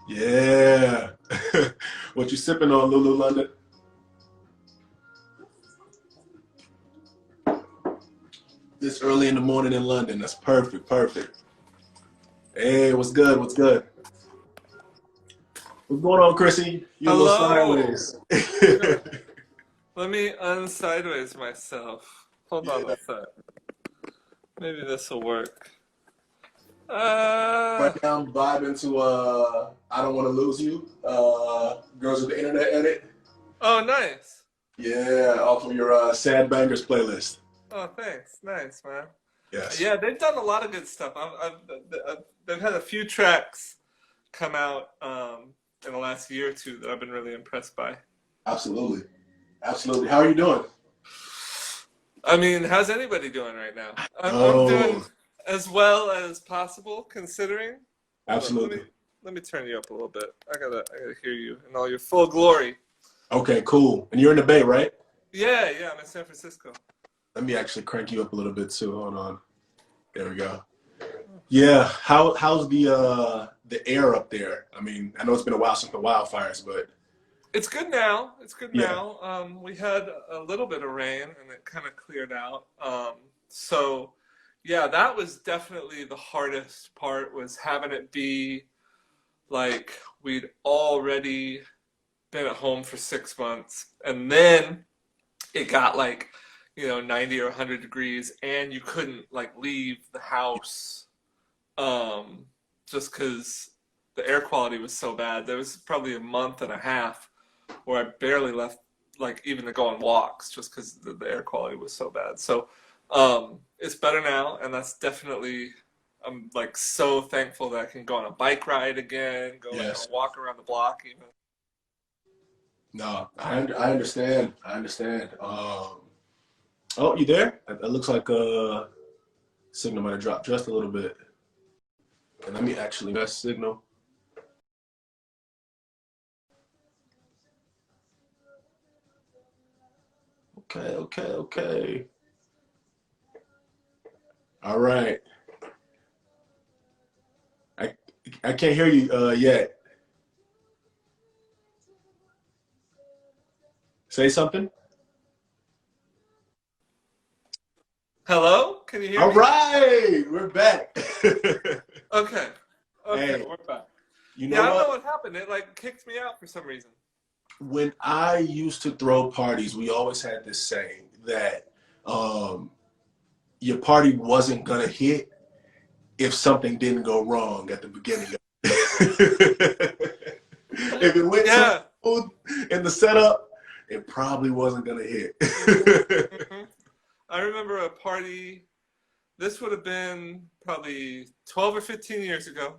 Yeah. What you sipping on, Lulu London? This early in the morning in London. That's perfect. Perfect. Hey, what's good? What's good? What's going on, Chrissy? You a little Hello. sideways. Let me unsideways myself. Hold on Yeah. a sec. Maybe this will work. Right Uh now I'm vibing to I Don't Want to Lose You. Girls with the Internet edit. oh, nice. Yeah, off of your Sad Bangers playlist. Oh, thanks. Nice, man. Yes. Yeah, they've done a lot of good stuff. They've had a few tracks come out in the last year or two that I've been really impressed by. Absolutely. Absolutely. How are you doing? I mean, how's anybody doing right now? I'm doing Oh, as well as possible, considering. Hold on, absolutely. let me turn you up a little bit. I gotta hear you in all your full glory. Okay, cool. And you're in the Bay, right? Yeah, yeah, I'm in San Francisco. Let me actually crank you up a little bit too. Hold on. There we go. Yeah. How's the air up there? I mean, I know it's been a while since the wildfires, but It's good now. It's good yeah. now. We had a little bit of rain and it kind of cleared out. So yeah, that was definitely the hardest part was having it be like we'd already been at home for 6 months and then it got like, 90 or 100 degrees and you couldn't like leave the house um, just because the air quality was so bad. There was probably a month and a half where I barely left, like even to go on walks, just because the air quality was so bad. So it's better now, and that's definitely. I'm like so thankful that I can go on a bike ride again, go like on Yes. a walk around the block even. No, I understand. I understand. Oh, you there? It looks like signal might have dropped just a little bit. And let me actually best signal. Okay, okay, okay. All right. I I can't hear you yet. Say something. Hello, can you hear All me? right, we're back. Okay, okay, Hey, we're back. you know Yeah, I don't know what? what happened. It like kicked me out for some reason. When I used to throw parties, we always had this saying that um, your party wasn't gonna hit if something didn't go wrong at the beginning. If it went too Yeah. smooth in the setup, it probably wasn't gonna hit. hmm hmm I remember a party. This would have been probably 12 or 15 years ago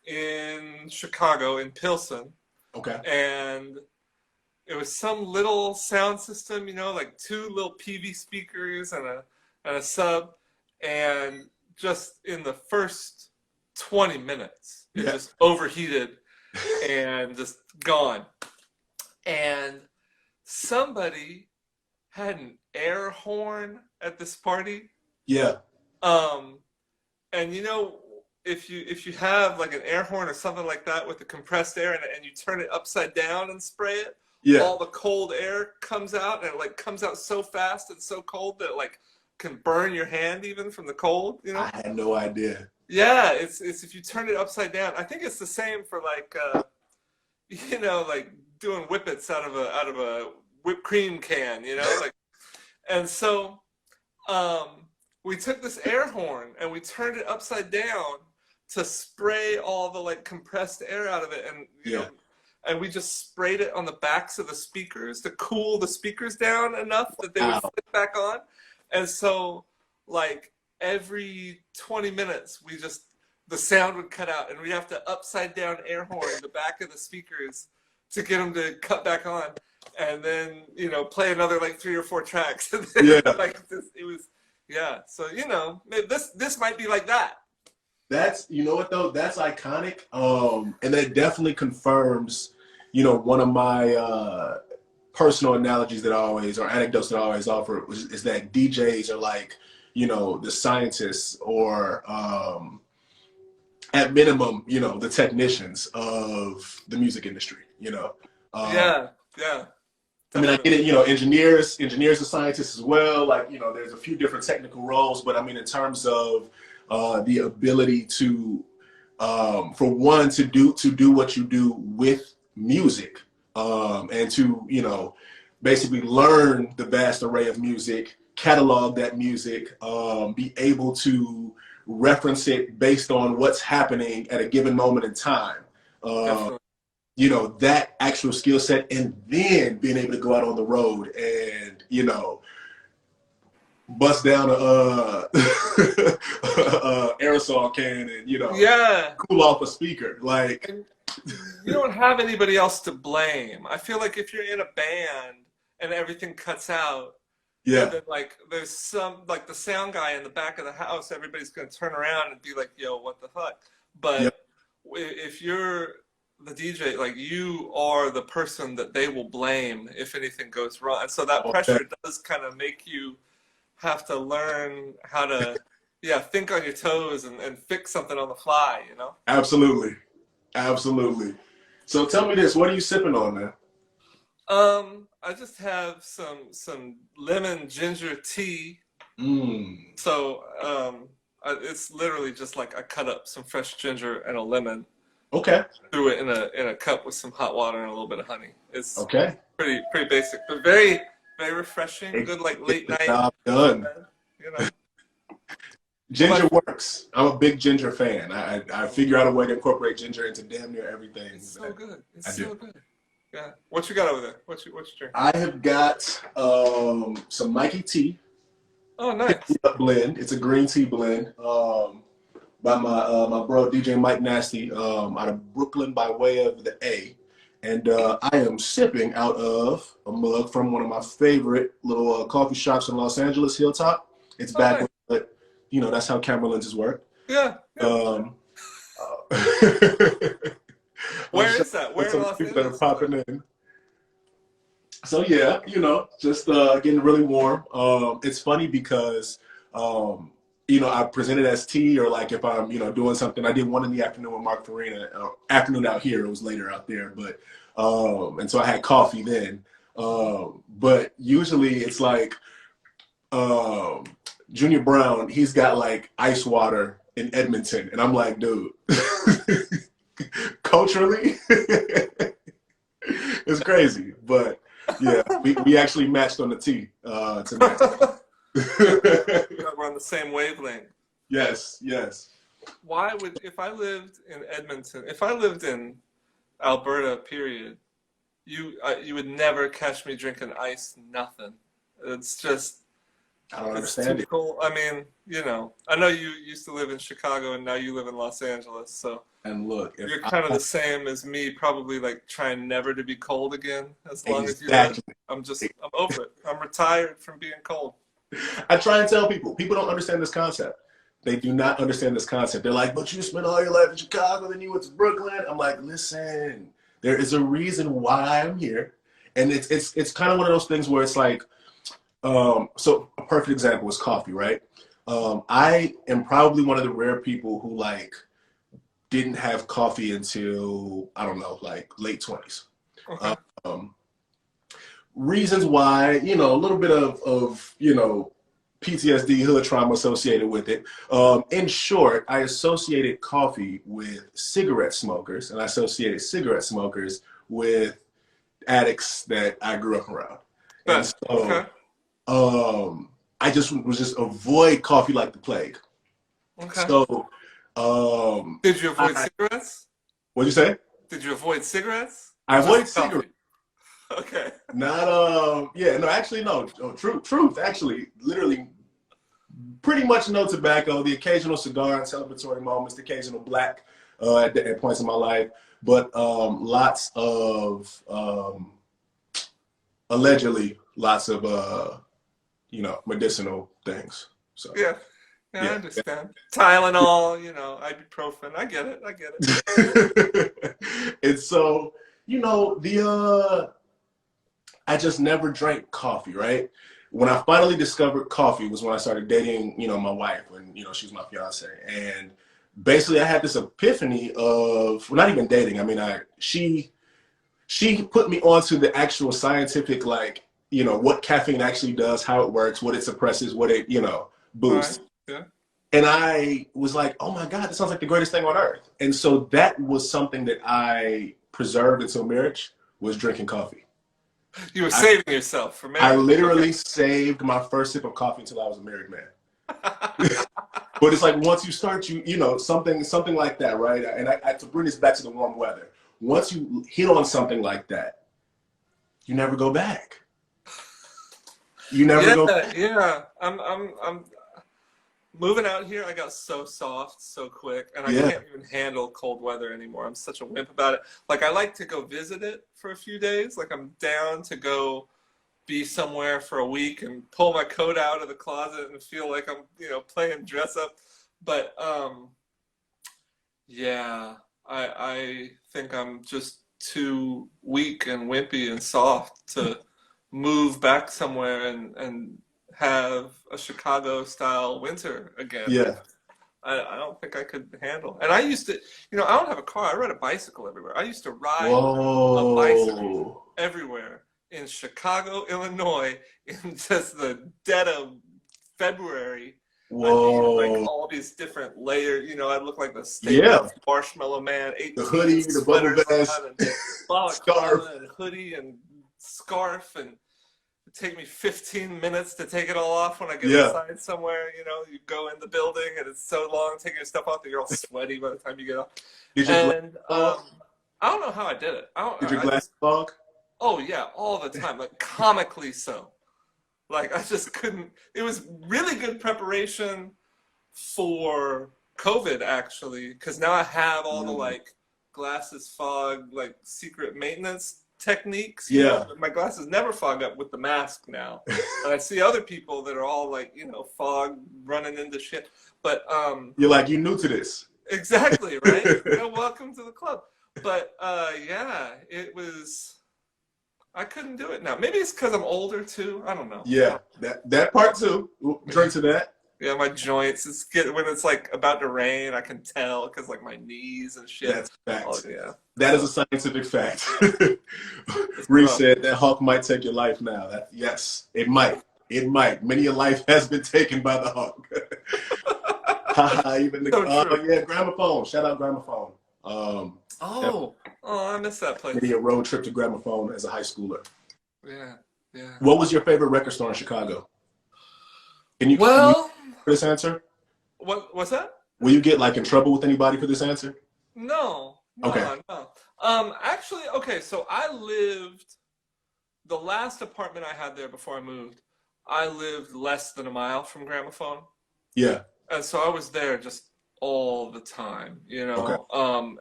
in Chicago, in Pilsen. Okay. And it was some little sound system, like two little PV speakers and a sub. And just in the first 20 minutes, it Yeah. just overheated and just gone. And somebody had an air horn at this party. Yeah. Um, And if you have like an air horn or something like that with the compressed air and you turn it upside down and spray it, Yeah. all the cold air comes out and it like comes out so fast and so cold that it like can burn your hand even from the cold. I had no idea. Yeah, it's if you turn it upside down. I think it's the same for like like doing whippets out of a whipped cream can, like and so we took this air horn and we turned it upside down to spray all the like compressed air out of it and Yeah. and we just sprayed it on the backs of the speakers to cool the speakers down enough that they would Wow. flip back on. And so like every 20 minutes the sound would cut out and we'd have to upside down air horn the back of the speakers to get them to cut back on and then play another like three or four tracks and then Yeah. like it was yeah, so this might be like that. That's you know what though? That's iconic. And that definitely confirms, one of my personal analogies that I always or anecdotes that I always offer is that DJs are like, the scientists or at minimum, you know, the technicians of the music industry, you know. Yeah, yeah, I mean, I get definitely. it, you know, engineers and scientists as well. Like, you know, there's a few different technical roles, but I mean, in terms of the ability to, for one, to do what you do with music, and to, you know, basically learn the vast array of music, catalog that music, be able to reference it based on what's happening at a given moment in time. Um, Definitely. you know, that actual skill set, and then being able to go out on the road and, you know, bust down aerosol can and, you know, Yeah. cool off a speaker. Like, And you don't have anybody else to blame. I feel like if you're in a band and everything cuts out, and yeah, then like there's some like the sound guy in the back of the house, everybody's gonna turn around and be like, "Yo, what the fuck?" yeah, But if you're the DJ, like you are the person that they will blame if anything goes wrong, and so that okay. pressure does kind of make you have to learn how to, yeah, think on your toes and fix something on the fly, you know? Absolutely. Absolutely. So tell me this, what are you sipping on now? I just have some lemon ginger tea. Mm, So it's literally just like I cut up some fresh ginger and a lemon, okay. threw it in a cup with some hot water and a little bit of honey. It's Okay. pretty basic, but very refreshing. It, Good like it's late the night job before done. bed, you know. Ginger But works. I'm a big ginger fan. I figure out a way to incorporate ginger into damn near everything it's so that good. It's I do. so good. Yeah. What you got over there? What you drink? I have got some Mikey tea Oh, nice. blend. It's a green tea blend by my bro DJ Mike Nasty out of Brooklyn by way of the A. And I am sipping out of a mug from one of my favorite little coffee shops in Los Angeles, Hilltop. It's Oh, back, nice. but you know that's how camera lenses work. Yeah, yeah. Um, I'm Where sure is that? there's Where in some Los people that are Angeles is that? popping in. So yeah, you know, just getting really warm. It's funny because um, you know, I presented as tea, or like if I'm, you know, doing something. I did one in the afternoon with Mark Farina. Afternoon out here, it was later out there, but and so I had coffee then. But usually it's like um, Junior Brown. He's got like ice water in Edmonton, and I'm like, dude, culturally, it's crazy, but yeah, we actually matched on the T tonight. We're on the same wavelength. Yes, yes. Why would if I lived in Edmonton, if I lived in Alberta, period, you would never catch me drinking ice, nothing. It's just I don't it's too understand it. cold. I mean, you know, I know you used to live in Chicago and now you live in Los Angeles, so And look, if you're I kind of the same as me, probably like trying never to be cold again as long as you live. exactly, I'm over it. I'm retired from being cold. I try and tell people. People don't understand this concept. They do not understand this concept. They're like, "But you spent all your life in Chicago, then you went to Brooklyn." I'm like, "Listen, there is a reason why I'm here, and it's kind of one of those things where it's like, so a perfect example is coffee, right? I am probably one of the rare people who like didn't have coffee until I don't know, like late 20s. Okay. Um, Reasons why, you know, a little bit of you know, PTSD, hood trauma associated with it. In short, I associated coffee with cigarette smokers, and I associated cigarette smokers with addicts that I grew up around. And But so okay. I just was just avoid coffee like the plague. Okay. So Did you avoid I, cigarettes? what'd you say? Did you avoid cigarettes I or avoid just cigarettes. coffee? Okay. Not yeah, no, actually no. Oh, truth, actually, literally pretty much no tobacco, the occasional cigar in celebratory moments, the occasional black at points in my life, but lots of allegedly lots of you know, medicinal things. So Yeah. Yeah, I yeah. understand. Tylenol, you know, ibuprofen. I get it. I get it. And so, you know, the I just never drank coffee, right? When I finally discovered coffee was when I started dating, you know, my wife, when, you know, she was my fiance. And basically I had this epiphany of, well, not even dating. I mean, she put me onto the actual scientific, like, what caffeine actually does, how it works, what it suppresses, what it, All right. boosts. Yeah. And I was like, oh my God, this sounds like the greatest thing on earth. And so that was something that I preserved until marriage, was drinking coffee. You were I, saving yourself for I marriage. Okay. literally saved my first sip of coffee until I was a married man. But it's like once you start, something like that, right? And to bring this back to the warm weather, once you hit on something like that, you never go back. You never Yeah, go. yeah. I'm moving out here. I got so soft so quick, and I Yeah, can't even handle cold weather anymore. I'm such a wimp about it. Like I like to go visit it for a few days. Like I'm down to go be somewhere for a week and pull my coat out of the closet and feel like I'm, playing dress up. But yeah, I think I'm just too weak and wimpy and soft to move back somewhere and have a Chicago style winter again. yeah. I don't think I could handle. And I used to, I don't have a car. I ride a bicycle everywhere. I used to ride a bicycle Whoa, everywhere in Chicago, Illinois, in just the dead of February. I'd be in like whoa. all these different layers. I'd look like the Steak Yeah, House Marshmallow Man, the 18 hoodie, the bubble sweaters vest, on, and scarf. balaclava and hoodie and scarf, and it'd take me 15 minutes to take it all off when I get Yeah. inside somewhere. You go in the building and it's so long taking your stuff off that you're all sweaty by the time you get off. Did your glass And fog? I don't know how I did it. I don't. Did your I glass just. fog? Oh yeah, all the time, like comically so. Like I just couldn't. It was really good preparation for COVID actually, because now I have all the Mm. like glasses fog, like secret maintenance techniques. Yeah. My glasses never fog up with the mask now, and I see other people that are all like fog running into shit. But You're like, you new to this. exactly right. Welcome to the club. But yeah, it was. I couldn't do it now. Maybe it's because I'm older too. I don't know. Yeah, that part too. We'll drink to that. Yeah, my joints. When it's like about to rain, I can tell because like my knees and shit. That's Oh fact. yeah. That is So a scientific fact. it's Reese rough. said that Hawk might take your life now. Yes, it might. It might. Many a life has been taken by the Hawk. Haha, even So true. yeah, Gramophone. Shout out Gramophone. That Oh, I miss that many place. a road trip to Gramophone as a high schooler. Yeah, yeah. What was your favorite record store in Chicago? Can you Well, for this answer? what's that? Will you get like in trouble with anybody for this answer? No, Okay. no, no. Actually, okay. So the last apartment I had there before I moved. I lived less than a mile from Gramophone. Yeah. And so I was there just all the time, Okay.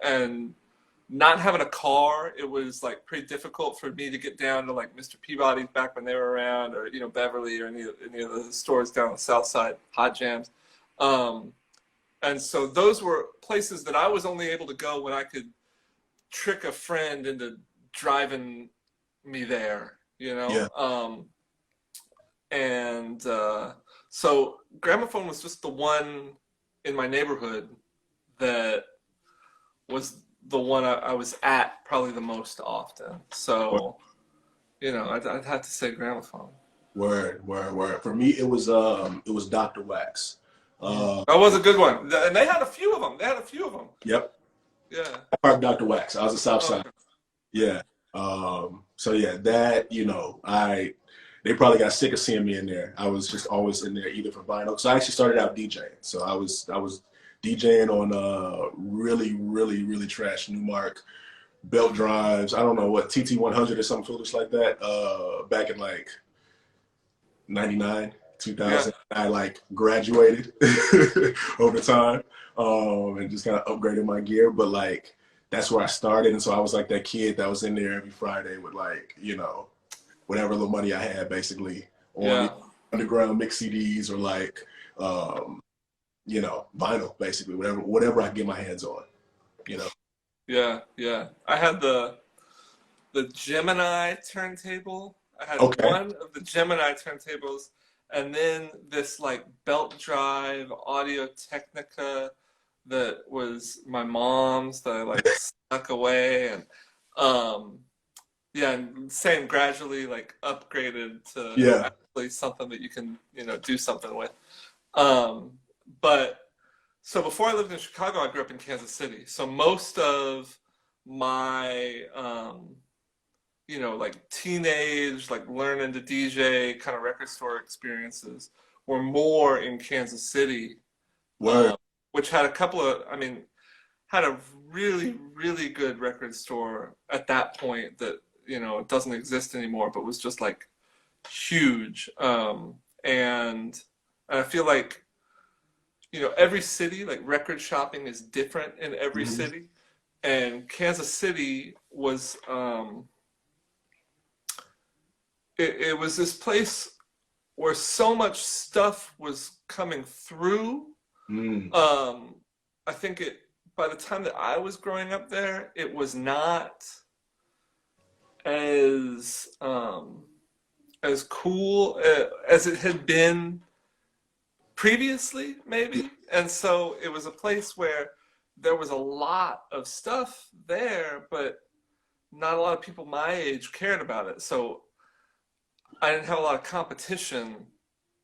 and not having a car, it was like pretty difficult for me to get down to like Mr. Peabody's back when they were around, or Beverly, or any of the stores down on the South Side, Hot Jams, and so those were places that I was only able to go when I could trick a friend into driving me there, Yeah. and so Gramophone was just the one in my neighborhood that was the one I was at probably the most often. So, I'd have to say Gramophone. Word. For me, it was Dr. Wax. That was a good one. And they had a few of them. Yep. Yeah. Park Dr. Wax. I was the South Side. Okay. Yeah. So yeah, that they probably got sick of seeing me in there. I was just always in there either for vinyl. So I actually started out DJing. So I was DJing on really, really, really trash Newmark belt drives. I don't know what TT100 or something foolish like that. Back in like 99, Yeah. 2000, I like graduated over time and just kind of upgraded my gear. But like that's where I started, and so I was like that kid that was in there every Friday with like whatever little money I had, basically on Yeah. underground mix CDs or like vinyl, basically whatever I could get my hands on. Yeah. Yeah. I had the Gemini turntable. I had Okay. one of the Gemini turntables, and then this like belt drive Audio Technica that was my mom's that I like snuck away, and yeah, and same gradually like upgraded to Yeah. actually something that you can, you know, do something with. Um, but so before I lived in Chicago, I grew up in Kansas City. So most of my you know, like teenage, like learning to DJ kind of record store experiences were more in Kansas City, Word. um, which had a couple of, I mean, had a really, really good record store at that point that, you know, it doesn't exist anymore, but was just like huge. And I feel like, you know, every city, like record shopping is different in every Mhm. city. And Kansas City was, it was this place where so much stuff was coming through. Mm. Um, I think it, by the time that I was growing up there, it was not as cool as it had been previously, maybe. And so it was a place where there was a lot of stuff there, but not a lot of people my age cared about it. So I didn't have a lot of competition,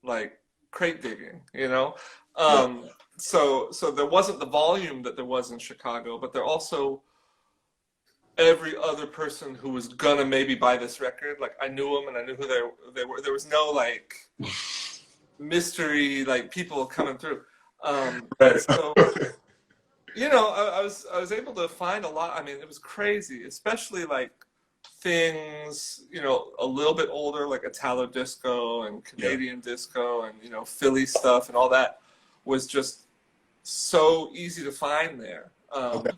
like crate digging, you know. Yeah. So there wasn't the volume that there was in Chicago, but there also every other person who was gonna maybe buy this record, like I knew them and I knew who they were. There was no like mystery like people coming through, and Right. so you know I was able to find a lot. I mean, it was crazy, especially like things, you know, a little bit older, like Italo disco and Yeah. Canadian disco and, you know, Philly stuff and all that was just so easy to find there. Okay.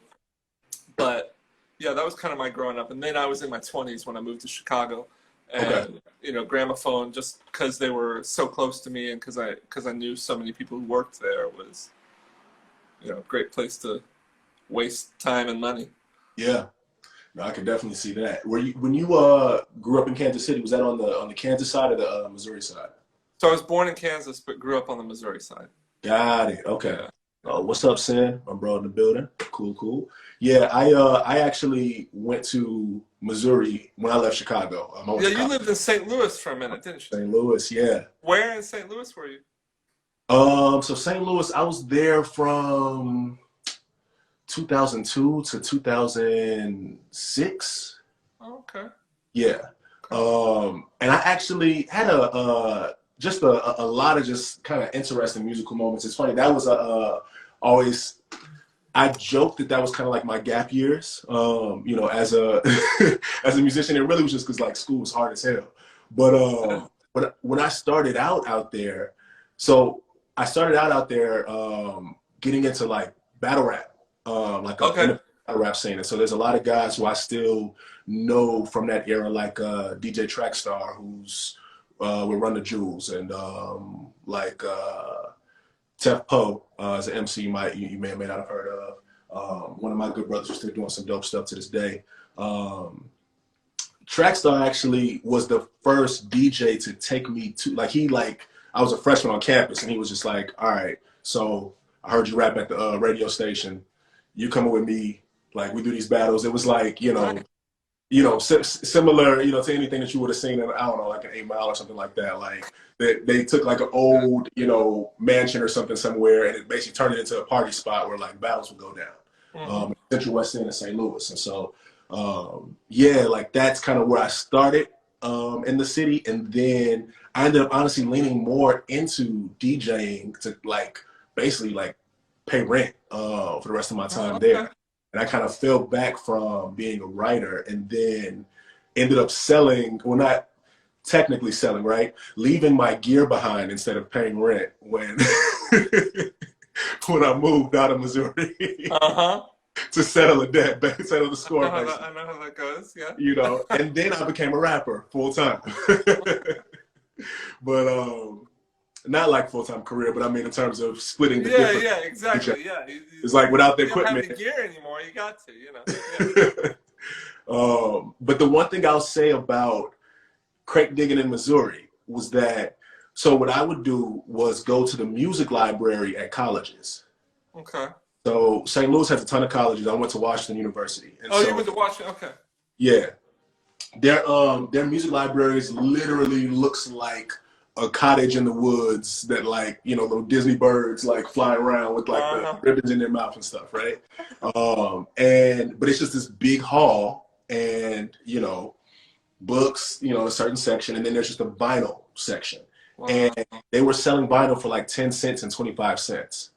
But yeah, that was kind of my growing up. And then I was in my 20s when I moved to Chicago. Okay. And, you know, Gramophone, just because they were so close to me and because I knew so many people who worked there was, you know, a great place to waste time and money. Yeah. No, I can definitely see that. Were you when you grew up in Kansas City? Was that on the Kansas side or the Missouri side? So I was born in Kansas, but grew up on the Missouri side. Got it. Okay. Yeah. Yeah. What's up, Sin? My bro in the building. Cool, cool. Yeah, I actually went to Missouri when I left Chicago. I went Yeah, to you college lived in St. Louis for a minute, didn't you? in St. Louis. Yeah. Where in St. Louis were you? So St. Louis, I was there from 2002 to 2006. Oh, okay. Yeah. Okay. And I actually had just a lot of just kind of interesting musical moments. It's funny that was always I joked that that was kind of like my gap years. You know, as a as a musician, it really was just because like school was hard as hell. But when I started out there, so I started out there getting into like battle rap, like in Okay. the battle rap scene. And so there's a lot of guys who I still know from that era, like DJ Trackstar, who's with Run the Jewels, and like Tef Poe as an MC you may or may not have heard of. One of my good brothers is still doing some dope stuff to this day. Trackstar actually was the first DJ to take me to like I was a freshman on campus and he was just like, all right, so I heard you rap at the radio station. You coming with me? Like we do these battles. It was like Nice. similar to anything that you would have seen in I don't know like an 8 Mile or something like that. Like they took like an old mansion or something somewhere and it basically turned it into a party spot where like battles would go down. Mm-hmm. Central West End of St. Louis, and so yeah, like that's kind of where I started in the city, and then I ended up honestly leaning more into DJing to like basically like pay rent for the rest of my time Oh, there. okay. And I kind of fell back from being a writer and then ended up selling, well, not technically selling, right? Leaving my gear behind instead of paying rent when when I moved out of Missouri Uh-huh. to settle a debt, settle the I score, know how that, basically. I know how that goes. Yeah. And then I became a rapper full time. But not like full time career, but I mean in terms of splitting the Yeah, different. yeah, exactly. Yeah. It's like without the You don't have equipment. the gear anymore. You got to, you know. Yeah. But the one thing I'll say about crate digging in Missouri was that so what I would do was go to the music library at colleges. Okay. So St. Louis has a ton of colleges. I went to Washington University, and Oh, you so went to Washington? Okay. yeah, their music libraries literally looks like a cottage in the woods that, like, little Disney birds like fly around with like the Uh-huh. ribbons in their mouth and stuff, right? And but it's just this big hall, and books, a certain section, and then there's just a vinyl section, and Wow. they were selling vinyl for like 10 cents and 25 cents.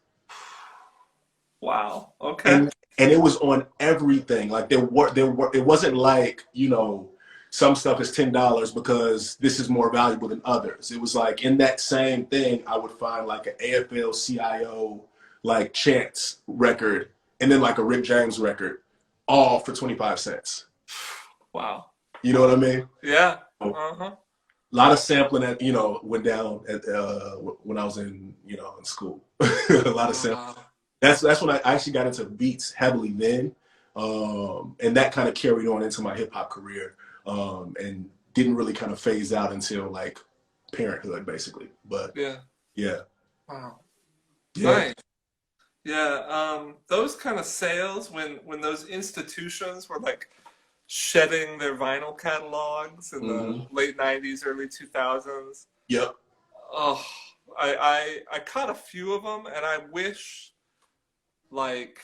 Wow. Okay. And it was on everything. Like there were it wasn't like, some stuff is $10 because this is more valuable than others. It was like in that same thing I would find like an AFL CIO like Chance record, and then like a Rick James record, all for 25 cents. Wow. You know what I mean? Yeah. A Uh-huh. lot of sampling that, went down at when I was in school. A lot of sampling. Wow. That's when I actually got into beats heavily then, and that kind of carried on into my hip hop career, and didn't really kind of phase out until like parenthood, basically. But Yeah. yeah, Wow. yeah, Nice. Yeah. Those kind of sales when those institutions were like shedding their vinyl catalogs in the hmm, late 90s, early 2000s. yep, Oh, I caught a few of them, and I wish, like,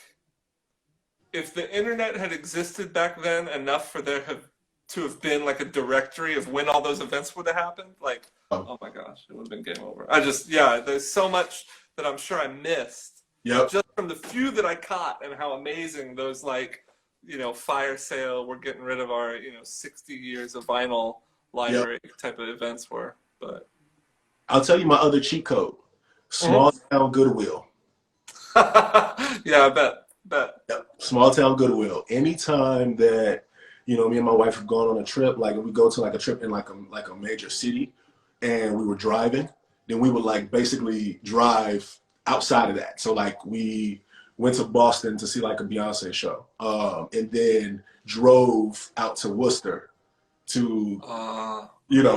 if the internet had existed back then enough for to have been like a directory of when all those events would have happened, like, oh, oh my gosh, it would have been game over. Yeah, there's so much that I'm sure I missed yep, just from the few that I caught, and how amazing those, like, fire sale, we're getting rid of our, 60 years of vinyl yep. library type of events were. But I'll tell you my other cheat code: small Mhm. town Goodwill. Yeah, I bet. Yep. Small town Goodwill. Anytime that, me and my wife have gone on a trip, like if we go to like a trip in like a major city and we were driving, then we would like basically drive outside of that. So like we went to Boston to see like a Beyonce show. And then drove out to Worcester to, Uh,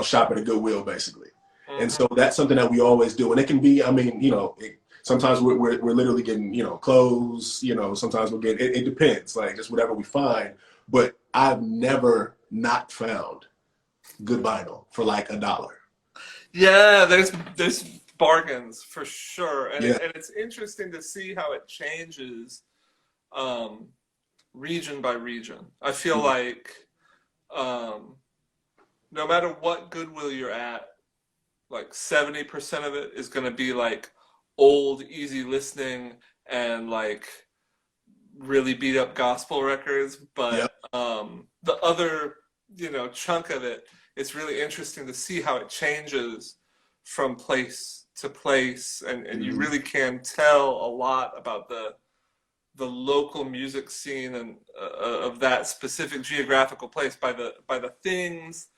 shop at a Goodwill basically. And mhm. so that's something that we always do. And it can be, I mean, sometimes we're literally getting, clothes, sometimes we're getting, it depends, like just whatever we find. But I've never not found good vinyl for like $1. Yeah, there's bargains for sure, and Yeah. it's interesting to see how it changes, um, region by region. I feel like, um, no matter what Goodwill you're at, like 70% of it is going to be like old, easy listening, and like really beat up gospel records. Yep. But the other, chunk of it, it's really interesting to see how it changes from place to place, and you Mhm. really can tell a lot about the local music scene and of that specific geographical place by the things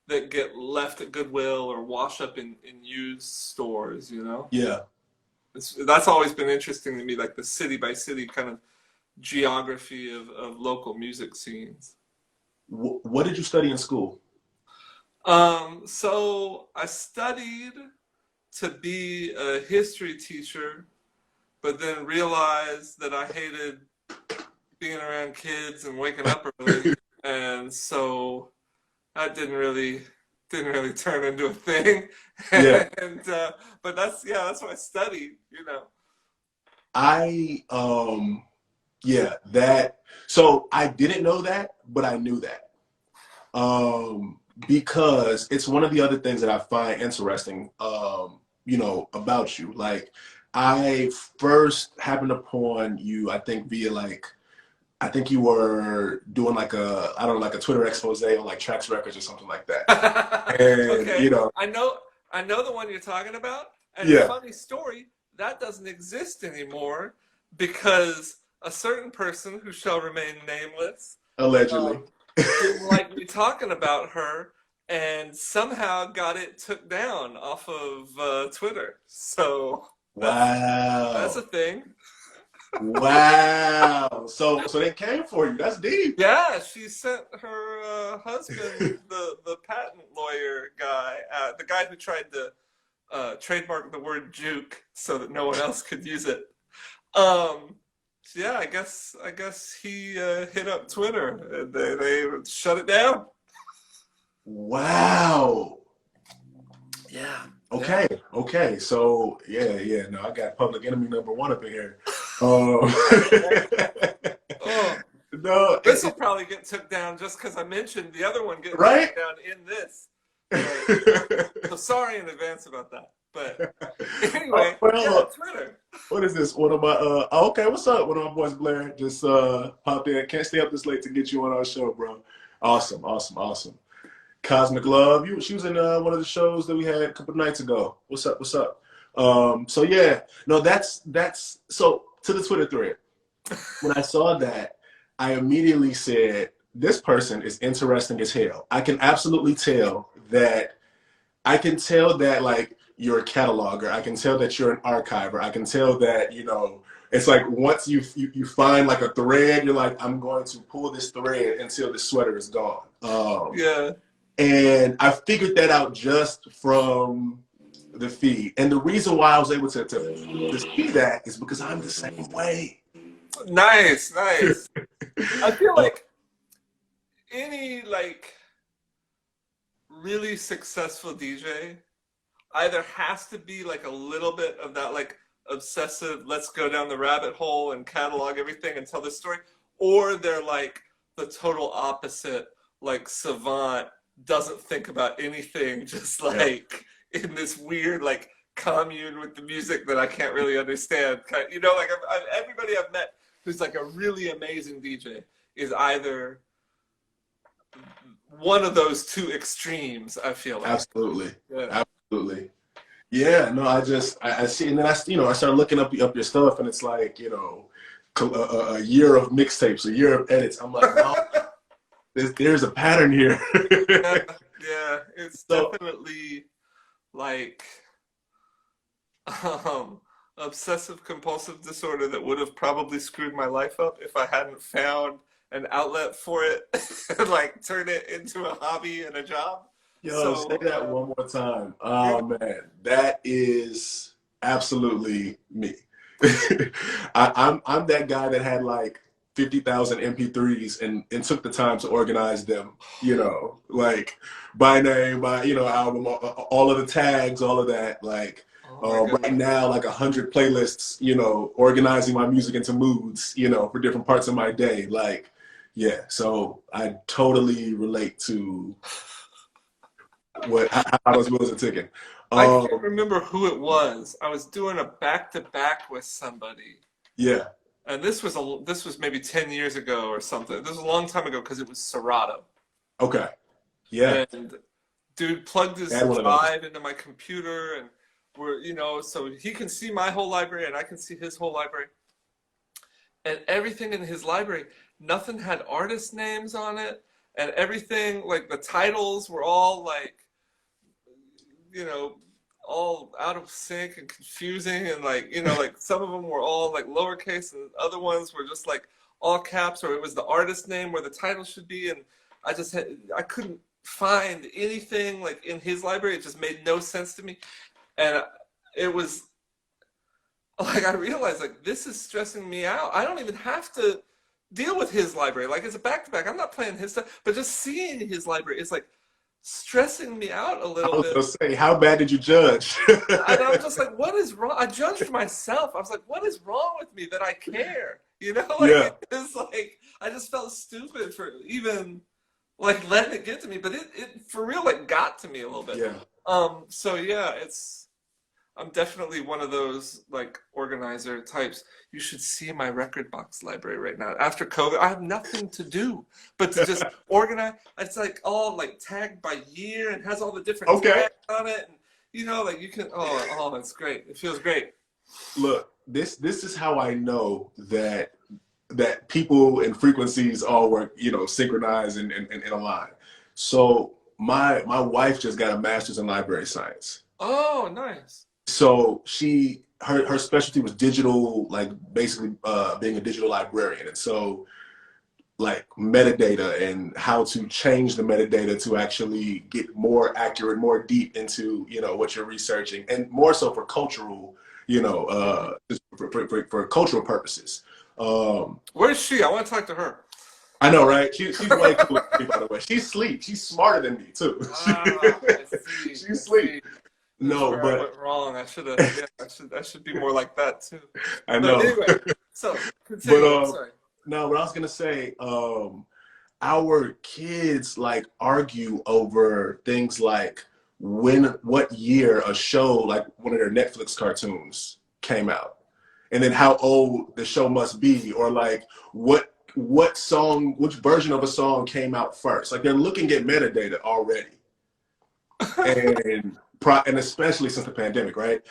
that get left at Goodwill or wash up in used stores, Yeah. That's always been interesting to me, like the city by city kind of geography of local music scenes. What did you study in school? So I studied to be a history teacher, but then realized that I hated being around kids and waking up early, and so that didn't really turn into a thing. Yeah. And but that's what I studied. I yeah, that so I didn't know that, but I knew that. Because it's one of the other things that I find interesting, about you. Like, I first happened upon you, I think, via like, I think you were doing like I don't know, like a Twitter expose on like Trax Records or something like that. And, Okay, I know the one you're talking about, and yeah, funny story, that doesn't exist anymore because a certain person who shall remain nameless, allegedly. um, didn't like me talking about her, and somehow got it took down off of Twitter. So that's a Wow. thing. Wow. So they came for you. That's deep. Yeah, she sent her husband, the patent lawyer guy, the guy who tried to trademark the word juke so that no one else could use it. Um, yeah, I guess he hit up Twitter and they shut it down. Wow. Yeah, yeah. Okay. Okay. So yeah. No, I got public enemy number one up in here. Um, Oh, no, this will probably get took down just because I mentioned the other one getting taken right? down in this. But so sorry in advance about that. But anyway, yeah, Well, Twitter. what is this? One of my okay, what's up? One of my boys, Blair, just popped in. Can't stay up this late to get you on our show, bro. Awesome, awesome, awesome. Cosmic Love, she was in one of the shows that we had a couple of nights ago. What's up? What's up? So yeah, no, that's so to the Twitter thread. When I saw that, I immediately said, "This person is interesting as hell." I can absolutely tell that I can tell that like you're a cataloger. I can tell that you're an archiver. I can tell that, it's like once you find like a thread, you're like, I'm going to pull this thread until the sweater is gone. Yeah. And I figured that out just from the feed. And the reason why I was able to see that is because I'm the same way. Nice, nice. I feel like any like really successful DJ either has to be like a little bit of that like obsessive, let's go down the rabbit hole and catalog everything and tell this story, or they're like the total opposite, like savant, doesn't think about anything, just like in this weird like commune with the music that I can't really understand. Like everybody I've met who's like a really amazing DJ is either one of those two extremes, I feel like. Absolutely. Yeah. Absolutely. Yeah, no, I see, and then I started looking up your stuff, and it's like, a year of mixtapes, a year of edits. I'm like, no, there's a pattern here. Yeah, yeah, it's So, definitely like um, obsessive compulsive disorder that would have probably screwed my life up if I hadn't found an outlet for it and like turn it into a hobby and a job. yo, So say that one more time. yeah, Oh man, that is absolutely me. I'm that guy that had like 50,000 MP3s and took the time to organize them, like by name, by album, all of the tags, all of that. Like oh my right goodness. now, like 100 playlists, organizing my music into moods, for different parts of my day. Like, yeah, so I totally relate to how those wheels are ticking. I can't Um, remember who it was. I was doing a back to back with somebody, yeah, and this was maybe 10 years ago or something. This was a long time ago because it was Serato. okay, yeah, And dude plugged his had one of those. drive into my computer, and so he can see my whole library and I can see his whole library. And everything in his library, nothing had artist names on it, and everything like the titles were all like, you know, all out of sync and confusing, and like some of them were all like lowercase and other ones were just like all caps, or it was the artist name where the title should be, and I couldn't find anything like in his library. It just made no sense to me, and it was like I realized like this is stressing me out. I don't even have to deal with his library. Like it's a back to back. I'm not playing his stuff, but just seeing his library is like stressing me out a I little was bit. gonna say, how bad did you judge? And I'm just like, what is wrong? I judged myself. I was like, what is wrong with me that I care? Like Yeah, it's like I just felt stupid for even like letting it get to me, but it for real like got to me a little bit. yeah. So yeah, I'm definitely one of those like organizer types. You should see my record box library right now. After COVID, I have nothing to do but to just organize. It's like all like tagged by year and has all the different Okay. tags on it. And like you can, oh, it's great. It feels great. Look, this is how I know that people and frequencies all work, synchronized and align. So my wife just got a master's in library science. Oh, nice. So her specialty was digital, like basically being a digital librarian. And so like metadata and how to change the metadata to actually get more accurate, more deep into, what you're researching, and more so for cultural, Mhm. for cultural purposes. Where's she? I want to talk to her. I know, right? She's way cooler than me, by the way. She's sleep. She's smarter than me too. Ah, I see. She's I sleep. see. That's No, where I but went wrong. I should have. Yeah, I should be more like that too. I But know. anyway, so But continue. I'm sorry. no, what I was gonna say, our kids like argue over things like what year a show like one of their Netflix cartoons came out, and then how old the show must be, or like what song, which version of a song came out first. Like they're looking at metadata already, and and especially since the pandemic, right?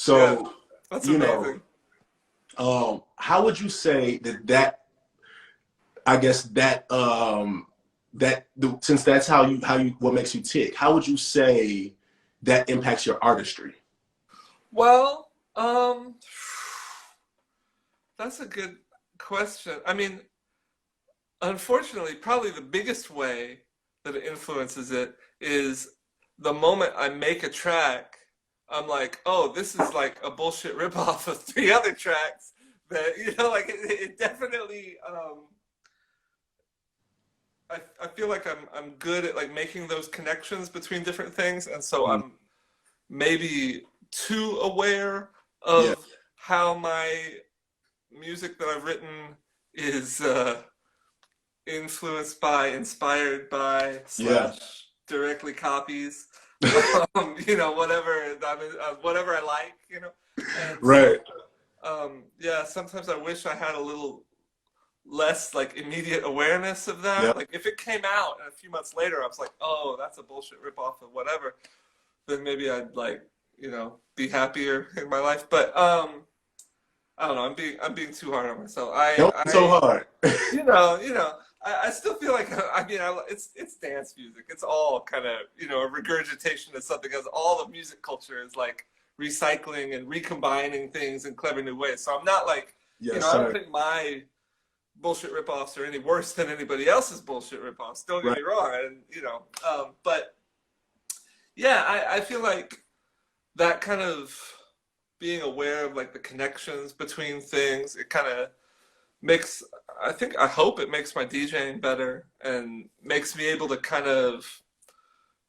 Yeah, So, that's you know, amazing. how would you say that I guess since that's how you what makes you tick, how would you say that impacts your artistry? Well, that's a good question. I mean, unfortunately, probably the biggest way that it influences it is the moment I make a track, I'm like, oh, this is like a bullshit ripoff of three other tracks that, like it definitely, I feel like I'm good at like making those connections between different things. And so Mm, I'm maybe too aware yeah, of how my music that I've written is, influenced by, inspired by, yeah, slash directly copies, whatever whatever I like, and so right, yeah, sometimes I wish I had a little less like immediate awareness of yeah, that. Like if it came out and a few months later I was like, oh, that's a bullshit ripoff of whatever, then maybe I'd like, be happier in my life. But I don't know. I'm being too hard on myself. don't be so hard. I still feel like it's dance music. It's all kind of a regurgitation of something. Because all of music culture is like recycling and recombining things in clever new ways. So I'm not like Yes, I don't sir. think my bullshit ripoffs are any worse than anybody else's bullshit ripoffs. Don't get Right, me wrong. And but yeah, I feel like that kind of being aware of like the connections between things, it kind of makes, I hope it makes my DJing better and makes me able to kind of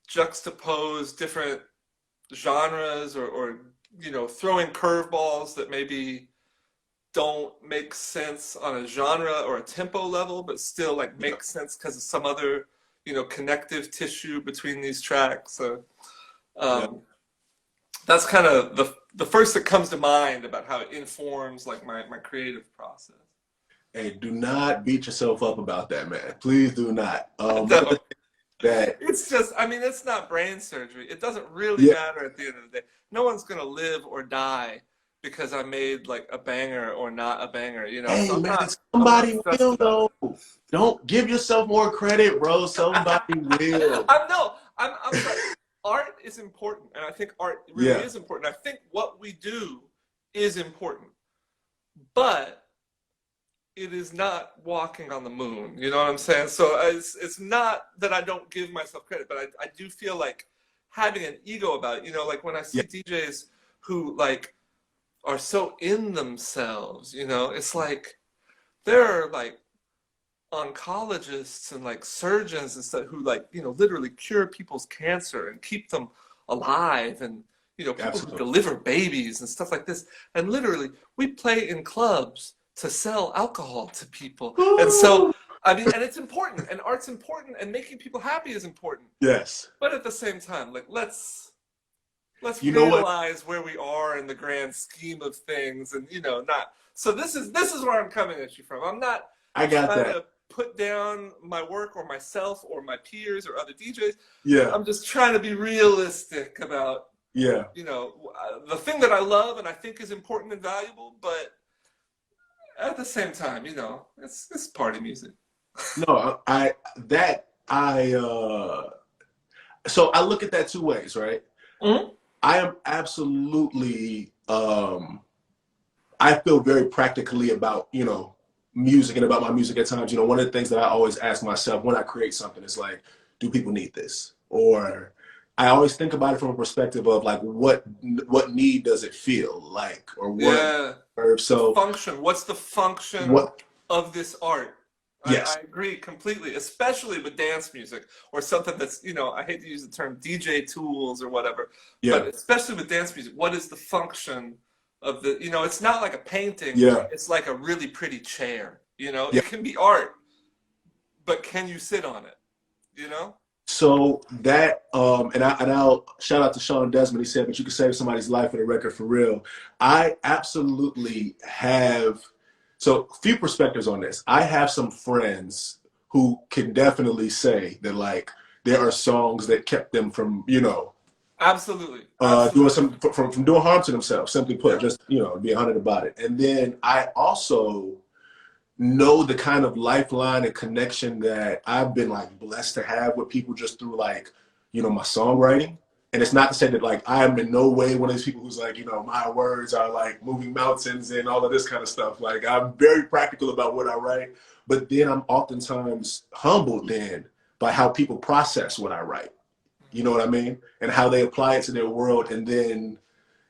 juxtapose different genres, or throwing curveballs that maybe don't make sense on a genre or a tempo level, but still like yeah, make sense because of some other connective tissue between these tracks. So yeah. um, that's kind of the first that comes to mind about how it informs like my creative process. Hey, do not beat yourself up about that, man. Please do not. One of the No, things that, it's just, I mean, it's not brain surgery. It doesn't really yeah, matter at the end of the day. No one's gonna live or die because I made like a banger or not a banger, hey, So man, I'm not somebody stressed will about though. Don't give yourself more credit, bro. Somebody it. will. I'm no, I'm sorry. Art is important, and I think art really Yeah, is important. I think what we do is important, but it is not walking on the moon. You know what I'm saying? So it's not that I don't give myself credit, but I do feel like having an ego about it. Like when I yeah, see DJs who like are so in themselves, it's like there are like oncologists and like surgeons and stuff who like, literally cure people's cancer and keep them alive, and people who absolutely. deliver babies and stuff like this. And literally we play in clubs to sell alcohol to people. And so, Woo! I mean, and it's important, and art's important, and making people happy is important. Yes. But at the same time, like let's You know what? realize where we are in the grand scheme of things, and not. So this is where I'm coming at you from. I'm not I got trying that. to put down my work or myself or my peers or other DJs. Yeah, I'm just trying to be realistic about yeah. the thing that I love and I think is important and valuable, but at the same time, it's party music. No, so I look at that two ways, right? Mhm. I am absolutely I feel very practically about, music and about my music at times. One of the things that I always ask myself when I create something is like, do people need this? Or I always think about it from a perspective of like what need does it feel like, or what Yeah. The So function. What's the function what? of this art? I Yes. agree completely, especially with dance music or something that's, I hate to use the term DJ tools or whatever, Yeah. but especially with dance music, what is the function of it's not like a painting, Yeah. it's like a really pretty chair, Yeah. it can be art, but can you sit on it, you know? So that I'll shout out to Sean Desmond. He said, "But you can save somebody's life for the record for real." I absolutely have. So few perspectives on this. I have some friends who can definitely say that like there are songs that kept them from Absolutely. doing Absolutely. some from doing harm to themselves. Simply put, Yeah. just be 100 about it. And then I also know the kind of lifeline and connection that I've been like blessed to have with people just through like, my songwriting. And it's not to say that like I am in no way one of these people who's like, my words are like moving mountains and all of this kind of stuff. Like I'm very practical about what I write, but then I'm oftentimes humbled then by how people process what I write. You know what I mean? And how they apply it to their world. And then,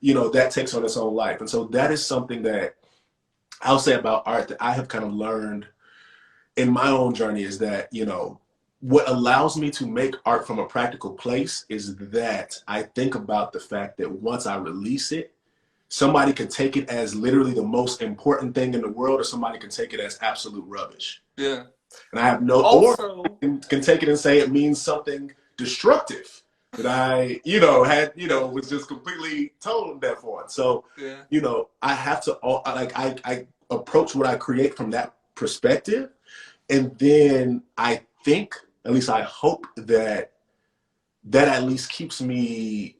that takes on its own life. And so that is something that I'll say about art that I have kind of learned in my own journey is that, what allows me to make art from a practical place is that I think about the fact that once I release it, somebody can take it as literally the most important thing in the world, or somebody can take it as absolute rubbish. Yeah. And I have no, or Also, can take it and say it means something destructive that I, yeah, was just completely tone deaf on. So, yeah. I have to, I approach what I create from that perspective. And then I think, at least I hope that at least keeps me,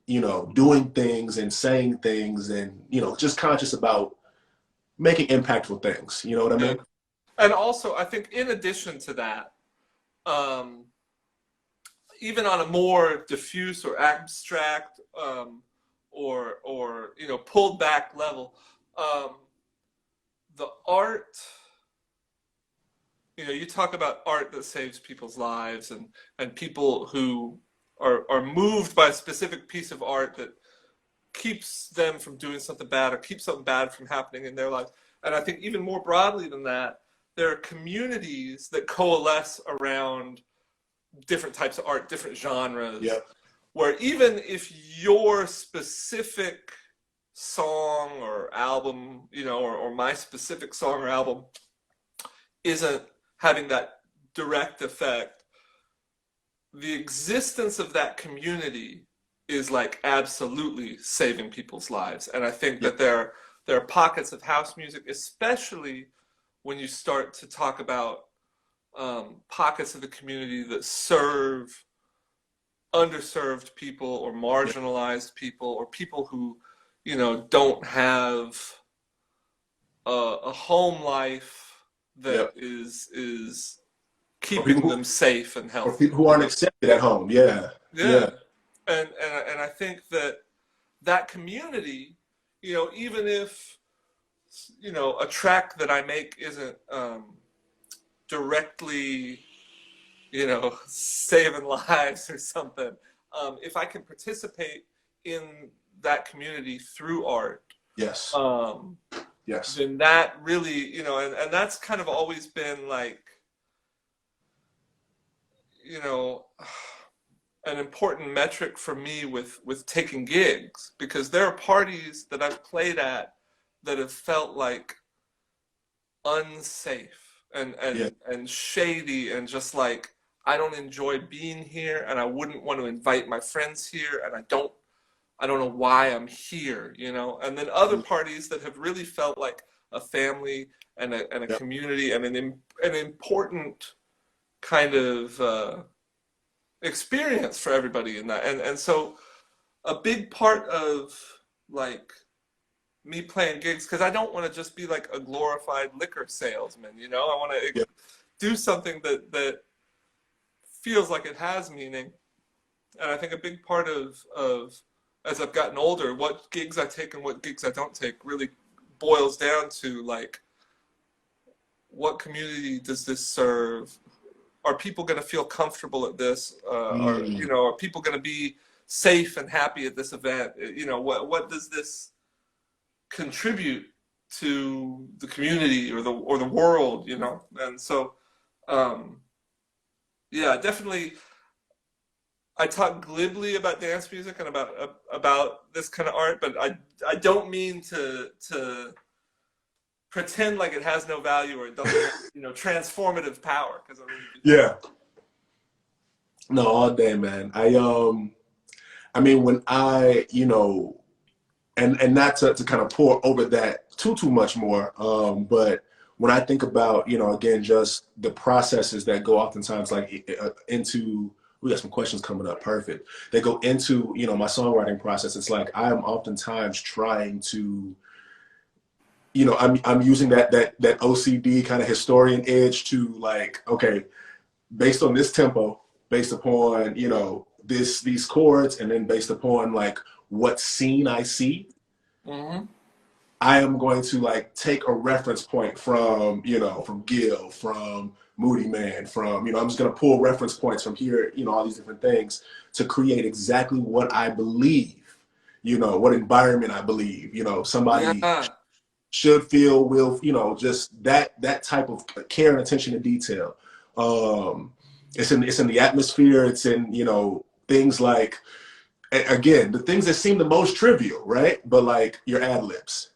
doing things and saying things and, just conscious about making impactful things. You know what I Yeah. mean? And also, I think in addition to that, um, even on a more diffuse or abstract or pulled back level, um, the art, you talk about art that saves people's lives and people who are moved by a specific piece of art that keeps them from doing something bad or keeps something bad from happening in their lives. And I think even more broadly than that, there are communities that coalesce around different types of art, different genres, Yep. where even if your specific song or album, or my specific song or album isn't having that direct effect, the existence of that community is like absolutely saving people's lives. And I think Yep. that there are pockets of house music, especially when you start to talk about pockets of the community that serve underserved people or Yep. marginalized people or people who, don't have a home life that Yep. is Or people keeping who, them safe and or healthy, people who aren't accepted at home. Yeah. Yeah. Yeah. And I think that that community, even if, a track that I make isn't directly, saving lives or something, if I can participate in that community through art, Yes. um, Yes. then that really, and that's kind of always been like, you know, an important metric for me with taking gigs, because there are parties that I've played at that have felt like unsafe Yeah. and shady and just like, I don't enjoy being here and I wouldn't want to invite my friends here and I don't know why I'm here, and then other parties that have really felt like a family and a Yep. community and an important kind of experience for everybody in that. And so a big part of like me playing gigs, because I don't want to just be like a glorified liquor salesman, I want to Yep. do something that feels like it has meaning. And I think a big part of as I've gotten older, what gigs I take and what gigs I don't take really boils down to like, what community does this serve? Are people going to feel comfortable at this? Mm. Are people going to be safe and happy at this event? What does this contribute to the community or the world, you know. And so, um, yeah, definitely. I talk glibly about dance music and about this kind of art, but I don't mean to pretend like it has no value or it doesn't have, you know, transformative power, because I really do think. Yeah. No, all day, man. I mean, when I, you know, and not to kind of pour over that too much more, but when I think about, you know, again, just the processes that go oftentimes like into, we got some questions coming up, perfect. They go into, you know, my songwriting process. It's like I am oftentimes trying to, you know, I'm using that OCD kind of historian edge to like, okay, based on this tempo, based upon, you know, these chords, and then based upon like what scene I see, Hmm. I am going to like take a reference point from, you know, from Gil, from Moody Man, from, you know, I'm just going to pull reference points from here, you know, all these different things to create exactly what I believe, you know, what environment I believe, you know, somebody Yeah, should feel, will, you know, just that type of care and attention to detail. Um, it's in the atmosphere. It's in, you know, things like, again, the things that seem the most trivial, right? But like your ad libs,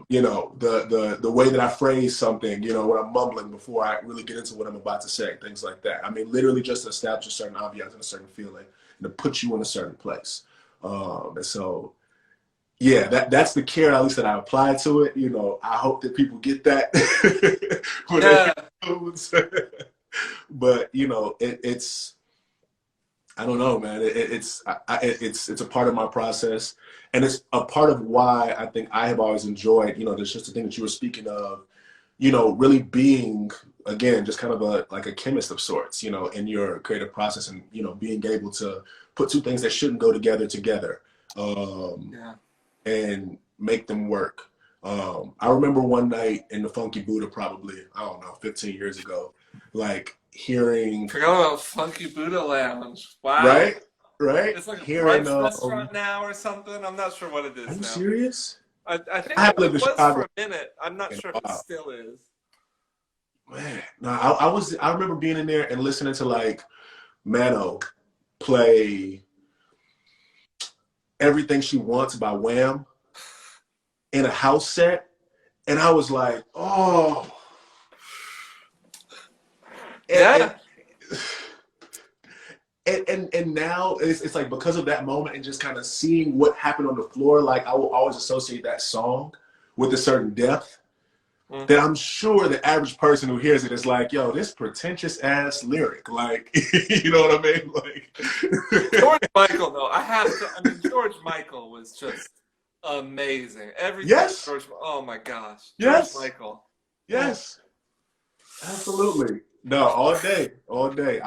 you know, the way that I phrase something, you know, when I'm mumbling before I really get into what I'm about to say, things like that. I mean, literally just to establish a certain ambiance and a certain feeling and to put you in a certain place. And so, yeah, that's the care at least that I apply to it. You know, I hope that people get that when they hear yeah, those. But you know, it's, I don't know, man. It's a part of my process, and it's a part of why I think I have always enjoyed. You know, there's just the thing that you were speaking of. You know, really being, again, just kind of a like a chemist of sorts. You know, in your creative process, and you know, being able to put two things that shouldn't go together. Um, yeah. and make them work. I remember one night in the Funky Buddha, probably, I don't know, 15 years ago, like hearing, Forgot about Funky Buddha Lounge. Wow. right, right, It's like a hearing, brunch restaurant now or something. I'm not sure what it are is you now. serious? I I think have lived it in was for Chicago a minute. I'm not in sure a if it while. still is. Man, no, I remember being in there and listening to like Mano play Everything She Wants by Wham in a house set. And I was like, oh, and, Yeah. and now it's like because of that moment and just kind of seeing what happened on the floor, like I will always associate that song with a certain depth that Hmm. I'm sure the average person who hears it is like, yo, this pretentious ass lyric. Like, you know what I mean? George Like, Michael, though, I have to. I mean, George Michael was just amazing. Everything yes, George. Oh my gosh, George yes, Michael. Mm. yes, absolutely. No, all day, all day.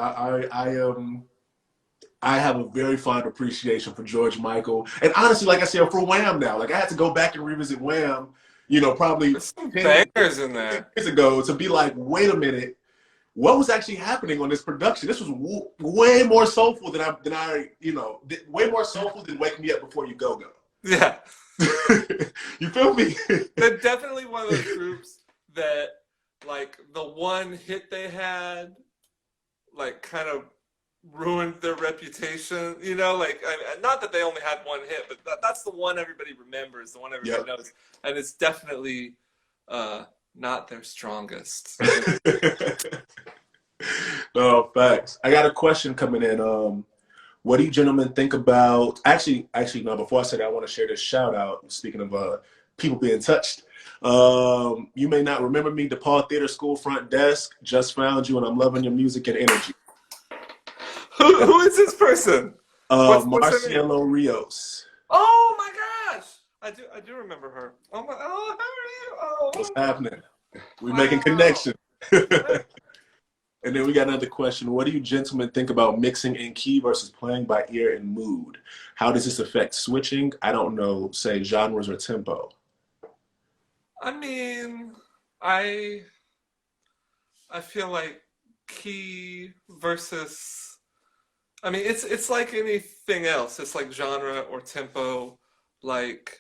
I have a very fond appreciation for George Michael. And honestly, like I said, for Wham now, like I had to go back and revisit Wham, you know, probably There's some 10, bangers in 15 there. years ago to be like, wait a minute, what was actually happening on this production? This was way more soulful than I, you know, way more soulful than Wake Me Up Before You Go Go. Yeah, You feel me? they're definitely one of those groups that, like, the one hit they had, like, kind of ruined their reputation. You know, like, not that they only had one hit, but that's the one everybody remembers, the one everybody Yep. knows, and it's definitely uh, not their strongest. No, facts. I got a question coming in. What do you gentlemen think about? Actually, no. Before I say that, I want to share this shout out. Speaking of people being touched, you may not remember me, DePaul Theater School front desk. Just found you, and I'm loving your music and energy. Who is this person? What's her name? Marcielo Rios. Oh my gosh! I do remember her. Oh my! Oh, how are What's you? happening? We Oh, making wow. connection. And then we got another question. What do you gentlemen think about mixing in key versus playing by ear and mood? How does this affect switching? I don't know, say genres or tempo. I mean, I I feel like key versus. I mean, it's like anything else. It's like genre or tempo. Like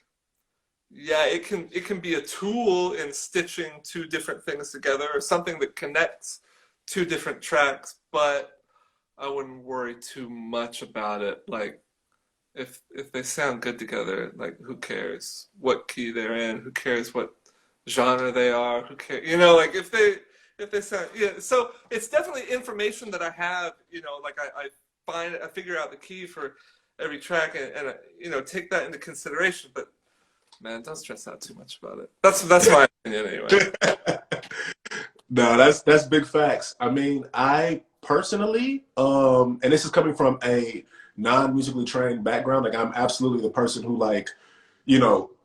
yeah, it can be a tool in stitching two different things together, or something that connects two different tracks, but I wouldn't worry too much about it. Like, if they sound good together, like, who cares what key they're in? Who cares what genre they are? Who cares? You know, like, if they sound, yeah. So it's definitely information that I have. You know, like, I figure out the key for every track, and take that into consideration. But man, don't stress out too much about it. That's my opinion anyway. No, that's big facts. I mean, I personally, and this is coming from a non-musically trained background. Like, I'm absolutely the person who, like,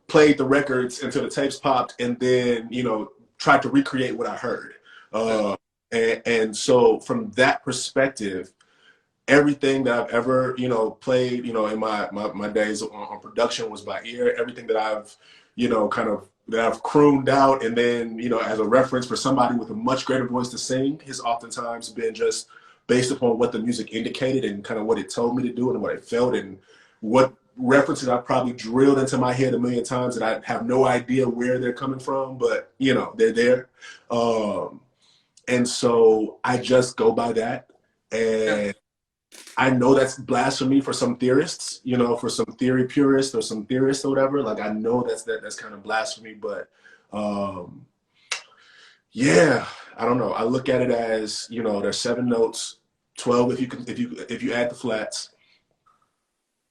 played the records until the tapes popped, and then tried to recreate what I heard. Uh, and so from that perspective, everything that I've ever, played, in my days on production was by ear. Everything that I've, kind of that I've crooned out, and then, as a reference for somebody with a much greater voice to sing, has oftentimes been just based upon what the music indicated and kind of what it told me to do and what I felt and what references I probably drilled into my head a million times that I have no idea where they're coming from, but they're there. And so I just go by that. Yeah. And I know that's blasphemy for some theorists, for some theory purists or some theorists or whatever. Like, I know that's kind of blasphemy, but um, yeah, I don't know. I look at it as, there's 7 notes, 12 if you add the flats.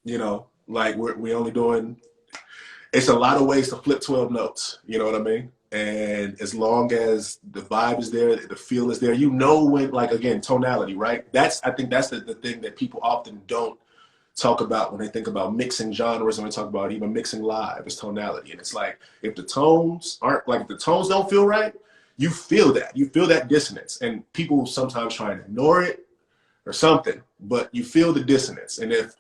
Like, we only doing. It's a lot of ways to flip 12 notes. You know what I mean? And as long as the vibe is there, the feel is there, when, like, again, tonality, right? I think that's the thing that people often don't talk about when they think about mixing genres, and we talk about even mixing live, is tonality. And it's like, if the tones don't feel right, you feel that dissonance. And people sometimes try and ignore it or something, but you feel the dissonance. And if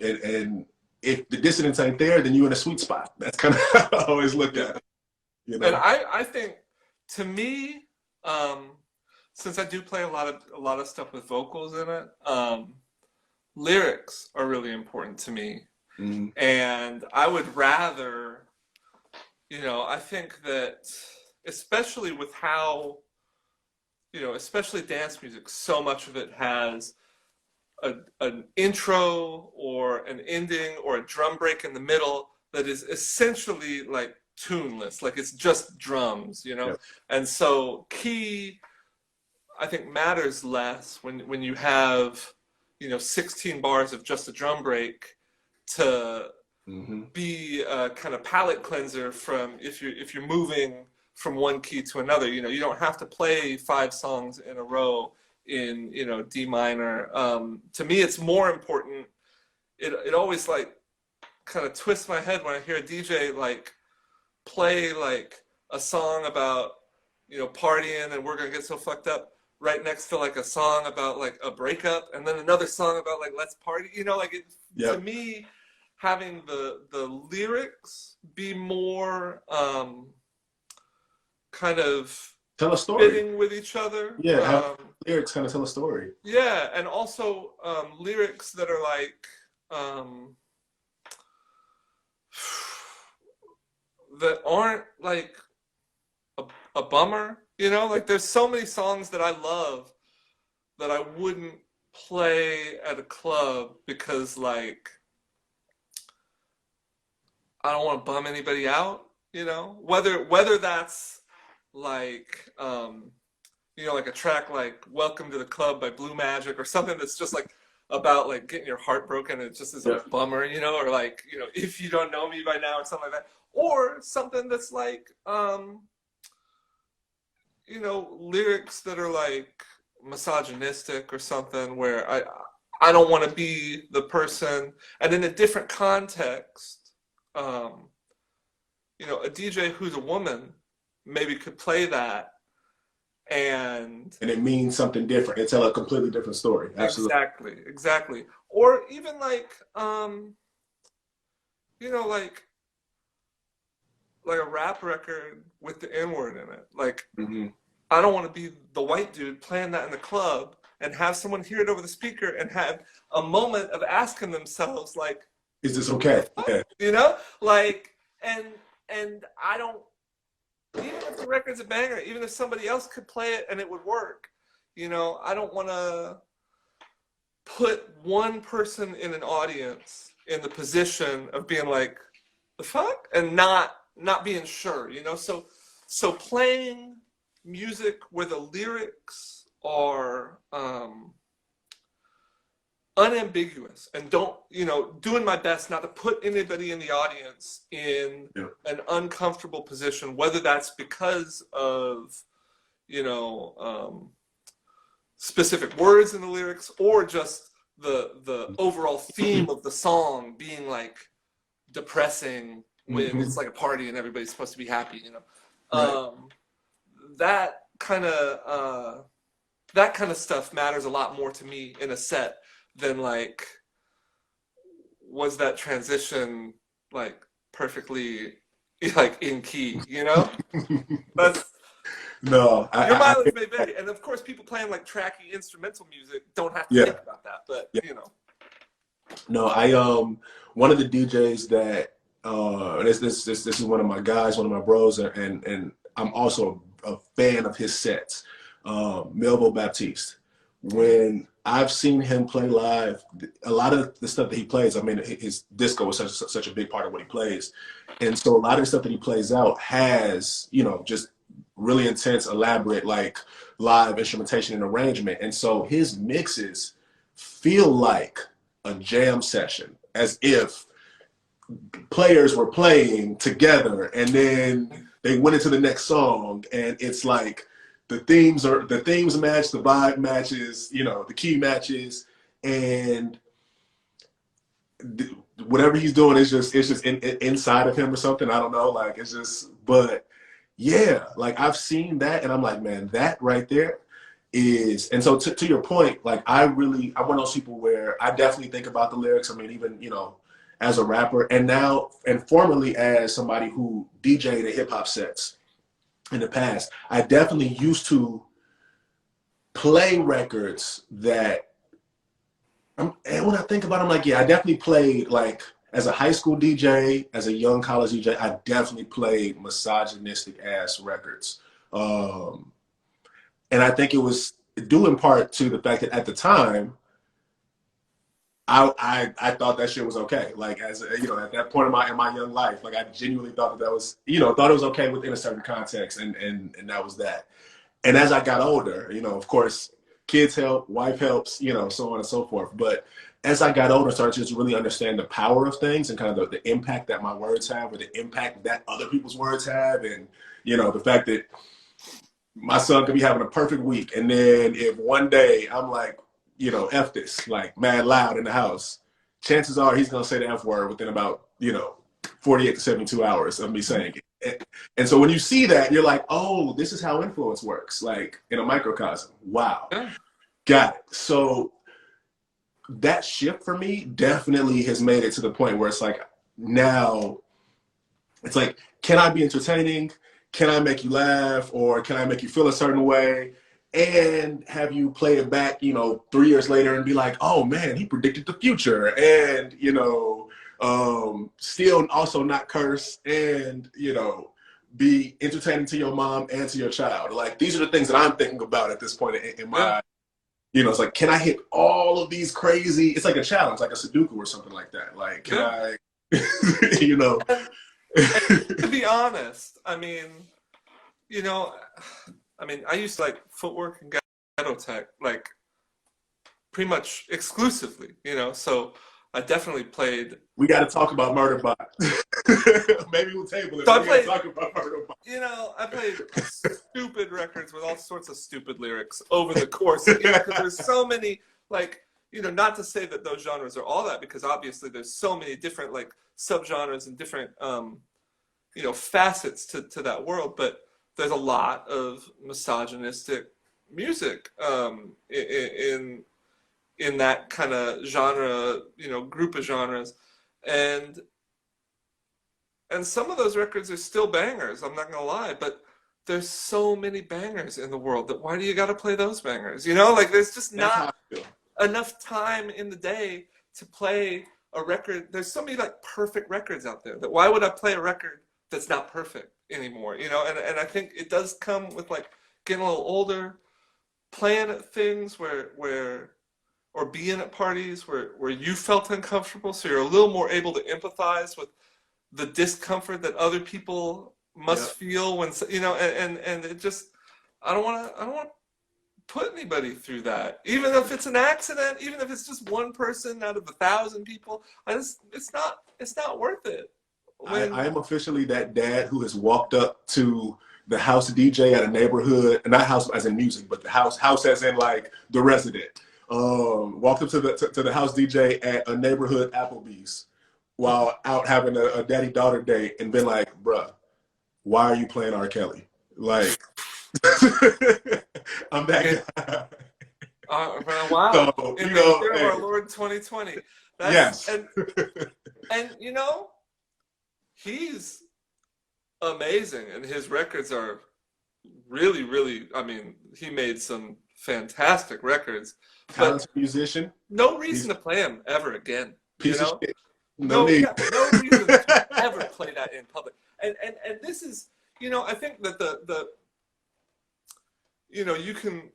the dissonance ain't there, then you're in a sweet spot. That's kind of how I always look at it. And I think, to me, since I do play a lot of stuff with vocals in it, lyrics are really important to me. Mm-hmm. And I would rather, I think that, especially with how, especially dance music, so much of it has an intro or an ending or a drum break in the middle that is essentially like tuneless, like it's just drums, Yep. And so key, I think, matters less when you have 16 bars of just a drum break to Mm-hmm. be a kind of palate cleanser from if you're moving from one key to another. You don't have to play 5 songs in a row in D minor. To me, it's more important. It always, like, kind of twists my head when I hear a DJ, like, play, like, a song about partying and we're gonna get so fucked up right next to, like, a song about, like, a breakup, and then another song about, like, let's party. Like, Yep. to me, having the lyrics be more kind of Tell a story. fitting with each other. Yeah, have lyrics kind of tell a story. Yeah, and also lyrics that are like that aren't like a bummer. Like, there's so many songs that I love that I wouldn't play at a club because, like, I don't want to bum anybody out. Whether that's like like a track like "Welcome to the Club" by Blue Magic, or something that's just like about, like, getting your heart broken, and it just is a bummer, or like, "If You Don't Know Me By Now," or something like that, or something that's like lyrics that are like misogynistic or something, where I don't want to be the person, and in a different context, a DJ who's a woman maybe could play that, and it means something different. It tell a completely different story. Absolutely. Exactly. Or even like like a rap record with the N-word in it. Like, Mm-hmm. I don't want to be the white dude playing that in the club and have someone hear it over the speaker and have a moment of asking themselves, like, Is this okay? Yeah. like, and and I don't, even if the record's a banger, even if somebody else could play it and it would work, you know, I don't want to put one person in an audience in the position of being like, the fuck? And not being sure, you know? So playing music where the lyrics are unambiguous and don't, you know, doing my best not to put anybody in the audience in an uncomfortable position, whether that's because of, you know, specific words in the lyrics or just the overall theme of the song being like depressing when it's like a party and everybody's supposed to be happy, you know. Right. That kind of stuff matters a lot more to me in a set than like, was that transition like perfectly like in key, you know? That's No, your mileage may vary, and of course, people playing like tracky instrumental music don't have to yeah, think about that. But yeah. you know, No, I one of the DJs that this is one of my guys, one of my bros, and I'm also a fan of his sets. Melvo Baptiste. When I've seen him play live, a lot of the stuff that he plays, I mean, his disco is such a big part of what he plays, and so a lot of the stuff that he plays out has, you know, just really intense, elaborate, like live instrumentation and arrangement, and so his mixes feel like a jam session, as if players were playing together and then they went into the next song, and it's like the themes match, the vibe matches, you know, the key matches, and whatever he's doing is just inside of him or something. I don't know, like it's just, but yeah, like I've seen that and I'm like, man, that right there is, and so to your point, like I'm one of those people where I definitely think about the lyrics. I mean, even, you know, as a rapper and now and formerly as somebody who DJ'd at hip hop sets in the past, I definitely used to play records that, and when I think about it, I'm like, yeah, I definitely played, like, as a high school DJ, as a young college DJ, I definitely played misogynistic ass records. And I think it was due in part to the fact that at the time, I thought that shit was okay. Like, as you know, at that point in my young life, like I genuinely thought that was, you know, thought it was okay within a certain context, and that was that. And as I got older, you know, of course, kids help, wife helps, you know, so on and so forth. But as I got older, I started to just really understand the power of things and kind of the impact that my words have, or the impact that other people's words have, and you know, the fact that my son could be having a perfect week, and then if one day I'm like, you know, F this, like mad loud in the house, chances are he's gonna say the F word within about, you know, 48 to 72 hours of me saying it. And so when you see that, you're like, oh, this is how influence works, like in a microcosm. Wow. yeah, Got it. So that shift for me definitely has made it to the point where it's like, now it's like, can I be entertaining? Can I make you laugh? Or can I make you feel a certain way? And have you play it back, you know, 3 years later and be like, oh man, he predicted the future. And, you know, still also not curse and, you know, be entertaining to your mom and to your child. Like, these are the things that I'm thinking about at this point in yeah, my, you know, it's like, can I hit all of these crazy, it's like a challenge, like a Sudoku or something like that. Like, can yeah. I, you know, And to be honest, I mean, you know, I mean, I used to like footwork and ghetto tech, like pretty much exclusively, you know. So I definitely played. we got to talk about Murderbot. Maybe we'll table it, So I but we got to played, talk about Murderbot. you know, I played stupid records with all sorts of stupid lyrics over the course, you know, because there's so many, like, you know, not to say that those genres are all that, because obviously there's so many different like subgenres and different, you know, facets to that world, but there's a lot of misogynistic music in that kind of genre, you know, group of genres, and some of those records are still bangers. I'm not gonna lie, but there's so many bangers in the world that why do you got to play those bangers? You know, like there's just That's how not I feel. enough time in the day to play a record. There's so many like perfect records out there that why would I play a record that's not perfect anymore, you know, and I think it does come with like getting a little older, playing at things or being at parties where you felt uncomfortable, so you're a little more able to empathize with the discomfort that other people Yeah. must feel when, you know, and it just, I don't want to put anybody through that, even if it's an accident, even if it's just one person out of 1,000 people. It's not worth it. I When am officially that dad who has walked up to the house DJ at a neighborhood, not house as in music, but the house as in like the resident. Walked up to the house DJ at a neighborhood Applebee's while out having a daddy-daughter date and been like, bruh, why are you playing R. Kelly? Like, I'm that guy. wow, So, in you the know, year of hey, our Lord 2020, that's yes. and you know, he's amazing, and his records are really, really. I mean, he made some fantastic records, but Talented musician, no reason he's to play him ever again. You piece of know, shit. No no, need. yeah, no reason to ever play that in public. And this is, you know, I think that the you know, you can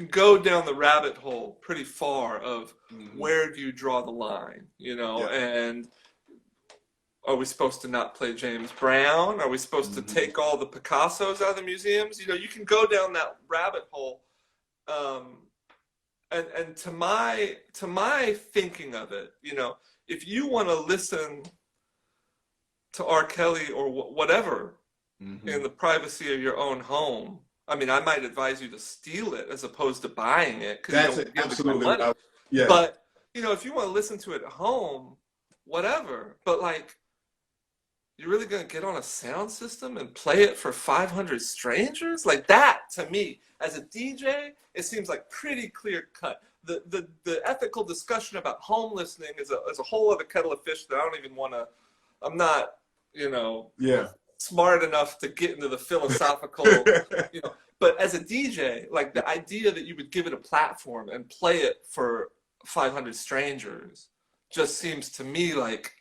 go down the rabbit hole pretty far of Mhm. where do you draw the line, you know, Yeah. and are we supposed to not play James Brown? Are we supposed to Mhm. take all the Picassos out of the museums? You know, you can go down that rabbit hole. Um, and to my thinking of it, you know, if you want to listen to R. Kelly or whatever in Mhm. the privacy of your own home, I mean, I might advise you to steal it as opposed to buying it because you don't That's want to give the guy absolutely what money. yeah. But, you know, if you want to listen to it at home, whatever. But, like, you're really going to get on a sound system and play it for 500 strangers? Like that, to me, as a DJ, it seems like pretty clear cut. The ethical discussion about home listening is a whole other kettle of fish that I don't even want to, I'm not, you know, Yeah. smart enough to get into the philosophical, you know. But as a DJ, like the idea that you would give it a platform and play it for 500 strangers just seems to me like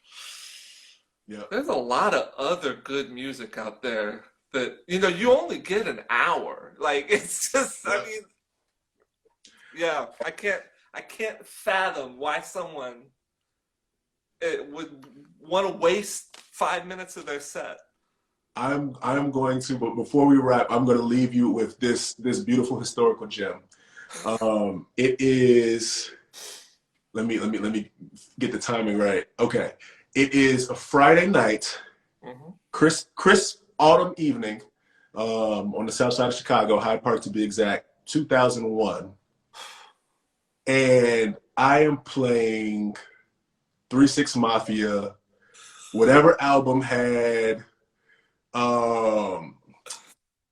Yeah. there's a lot of other good music out there that, you know, you only get an hour. Like it's just, I Yeah. mean, yeah, I can't fathom why someone would want to waste 5 minutes of their set. I'm going to, but before we wrap, I'm going to leave you with this beautiful historical gem. It is. Let me get the timing right. Okay, it is a Friday night, Hmm. crisp autumn evening, on the south side of Chicago, Hyde Park to be exact, 2001, and I am playing 3 6 Mafia, whatever album had um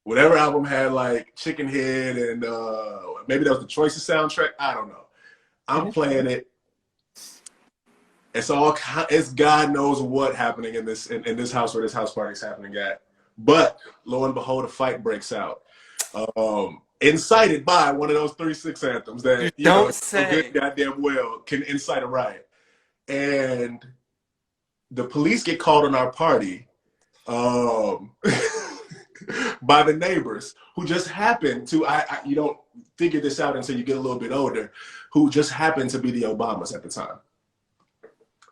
whatever album had like Chicken Head and maybe that was the Choices soundtrack. I don't know. I'm Hmm. playing it. It's God knows what happening in this house where this house party is happening at. But lo and behold, a fight breaks out. Incited by one of those 3 6 anthems You that, you know, don't so good say. goddamn well can incite a riot. And the police get called on our party um, by the neighbors who just happen to, you don't figure this out until you get a little bit older, who just happen to be the Obamas at the time.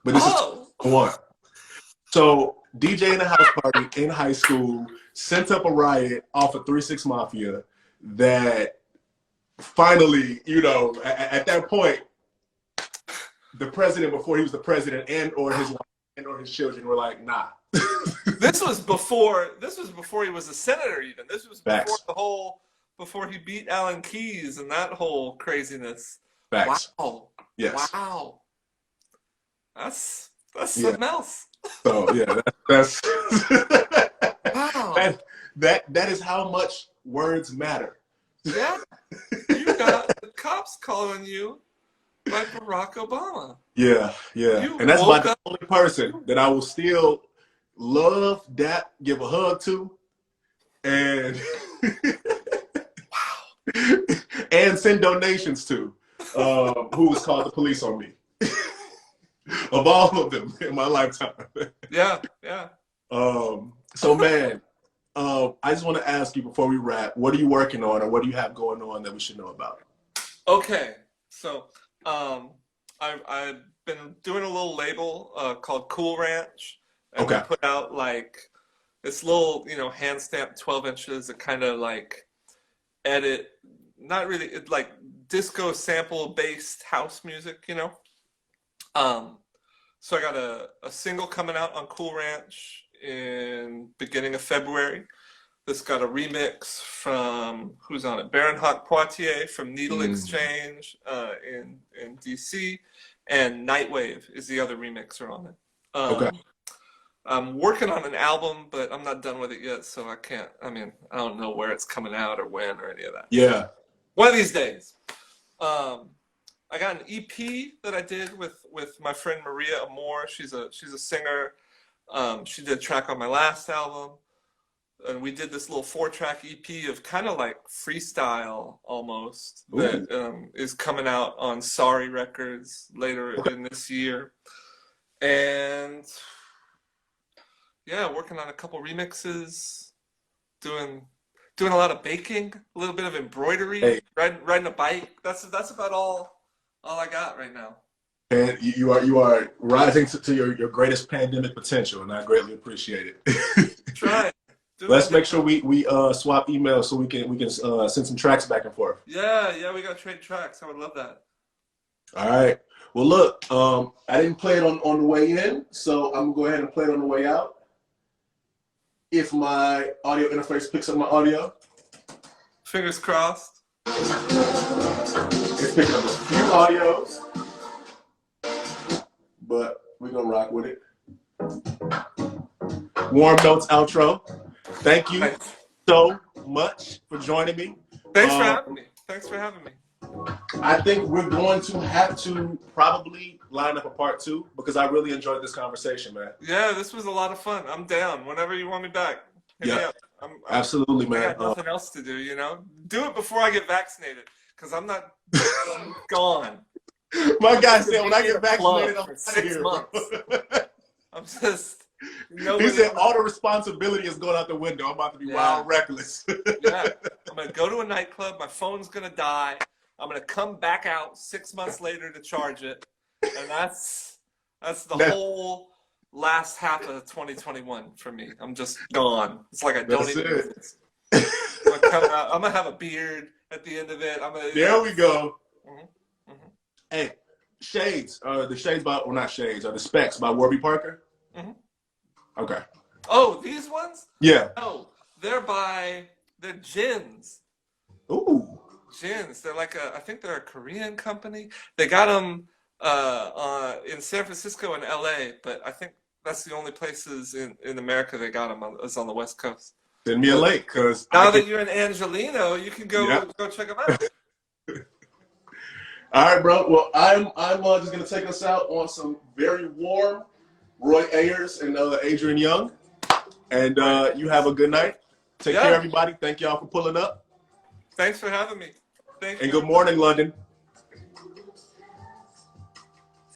But this is Oh, 1. So DJ in a house party in high school sent up a riot off of 3 6 Mafia that finally, you know, at that point, the president, before he was the president, and or his wife and or his children were like, nah. this was before. This was before he was a senator. Even this was before Facts. the whole. Before he beat Alan Keyes and that whole craziness. Facts. Wow. Yes. Wow. That's Yeah. something else. So yeah, that's Wow. that is how much words matter. Yeah. You got the cops calling you by Barack Obama. Yeah, yeah. You And that's about woke the up. only person that I will still love, dap, give a hug to, and and send donations to, who was called the police on me. of all of them in my lifetime. Yeah, yeah. So man, I just want to ask you before we wrap, what are you working on, or what do you have going on that we should know about? Okay, so I've been doing a little label called Cool Ranch, and we Okay. put out like this little, hand stamped 12 inches that kind of like edit, not really, like disco sample based house music. Um, so I got a single coming out on Cool Ranch in beginning of February. This got a remix from, who's on it? Baron Hawk Poitier from Needle Exchange in DC, and Nightwave is the other remixer on it. Okay. I'm working on an album, but I'm not done with it yet, so I can't. I mean, I don't know where it's coming out or when or any of that. Yeah. One of these days. I got an EP that I did with my friend Maria Amor. She's a singer. She did a track on my last album. And we did this little 4-track EP of kind of like freestyle almost that is coming out on Sorry Records later in this year. And yeah, working on a couple remixes, doing a lot of baking, a little bit of embroidery, riding a bike. That's about all I got right now. And you are rising to your greatest pandemic potential, and I greatly appreciate it. Try. Let's make sure we swap emails so we can send some tracks back and forth. Yeah, we gotta trade tracks. I would love that. All right. Well, look, I didn't play it on the way in, so I'm gonna go ahead and play it on the way out. If my audio interface picks up my audio, fingers crossed. It's picking up a few audios, but we're gonna rock with it. Warm Notes outro. Thank you so much for joining me. Thanks for having me. I think we're going to have to probably line up a part 2 because I really enjoyed this conversation, man. Yeah, this was a lot of fun. I'm down. Whenever you want me back, hit me up. Absolutely, man. I got nothing else to do, Do it before I get vaccinated, because I'm gone. My guy said when I get vaccinated, I'm for out of 6 here, months. I'm just... He said all the responsibility is going out the window. I'm about to be wild reckless. Yeah, I'm going to go to a nightclub. My phone's going to die. I'm going to come back out 6 months later to charge it. And that's the whole last half of 2021 for me. I'm just gone. It's like I don't even exist. I'm going to have a beard at the end of it. There we go. Hey, Shades. The Shades by, well, not Shades. The Specs by Warby Parker. Okay. Oh, these ones? Yeah. No, they're gins. Ooh. Gins. They're I think they're a Korean company. They got them in San Francisco and LA, but I think that's the only places in America they got them is on the West Coast. Send me a link, because now that you're in Angelino, you can go check them out. All right, bro. Well, I'm just gonna take us out on some very warm Roy Ayers and Adrian Young, and you have a good night. Take care, everybody. Thank y'all for pulling up. Thanks for having me. Thank you. And good morning, London.